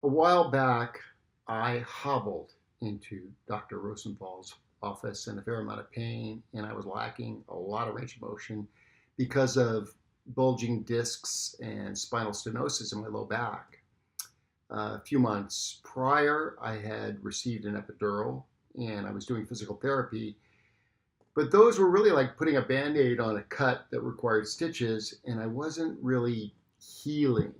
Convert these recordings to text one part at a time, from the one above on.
A while back, I hobbled into Dr. Rosenthal's office in a fair amount of pain, and I was lacking a lot of range of motion because of bulging discs and spinal stenosis in my low back. A few months prior, I had received an epidural and I was doing physical therapy, but those were really like putting a band aid on a cut that required stitches, and I wasn't really healing.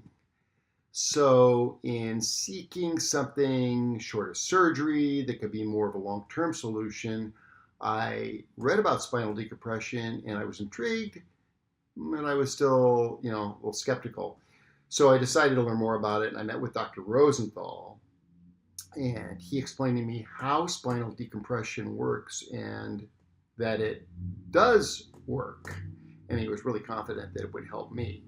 So, in seeking something short of surgery that could be more of a long term solution, I read about spinal decompression and I was intrigued, and I was still, a little skeptical. So, I decided to learn more about it, and I met with Dr. Rosenthal, and he explained to me how spinal decompression works and that it does work. And he was really confident that it would help me.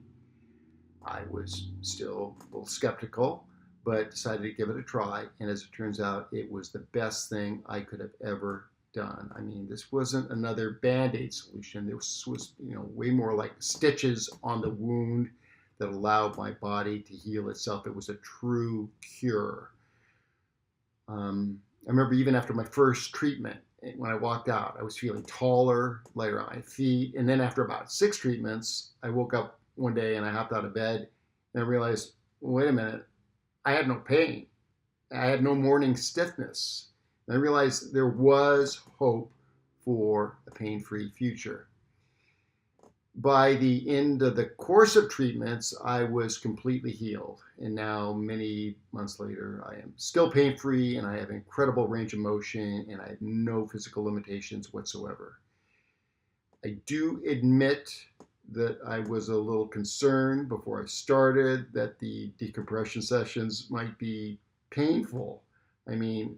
I was still a little skeptical, but decided to give it a try. And as it turns out, it was the best thing I could have ever done. I mean, this wasn't another band-aid solution. This was, way more like stitches on the wound that allowed my body to heal itself. It was a true cure. I remember even after my first treatment, when I walked out, I was feeling taller, lighter on my feet. And then after about 6 treatments, I woke up one day and I hopped out of bed and I realized, wait a minute, I had no pain. I had no morning stiffness. And I realized there was hope for a pain-free future. By the end of the course of treatments, I was completely healed. And now, many months later, I am still pain-free and I have incredible range of motion and I have no physical limitations whatsoever. I do admit that I was a little concerned before I started that the decompression sessions might be painful. I mean,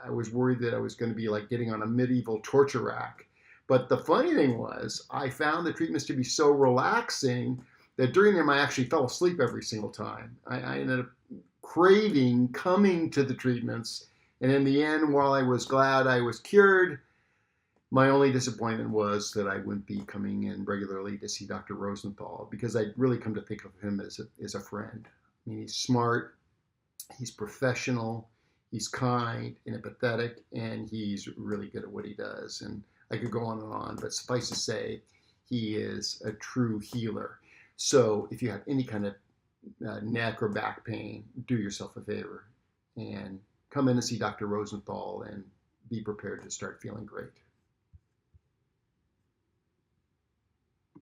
I was worried that I was going to be like getting on a medieval torture rack. But the funny thing was, I found the treatments to be so relaxing that during them I actually fell asleep every single time. I ended up craving coming to the treatments. And in the end, while I was glad I was cured, my only disappointment was that I wouldn't be coming in regularly to see Dr. Rosenthal, because I'd really come to think of him as a friend. I mean, he's smart, he's professional, he's kind and empathetic, and he's really good at what he does. And I could go on, but suffice to say, he is a true healer. So if you have any kind of neck or back pain, do yourself a favor and come in and see Dr. Rosenthal and be prepared to start feeling great.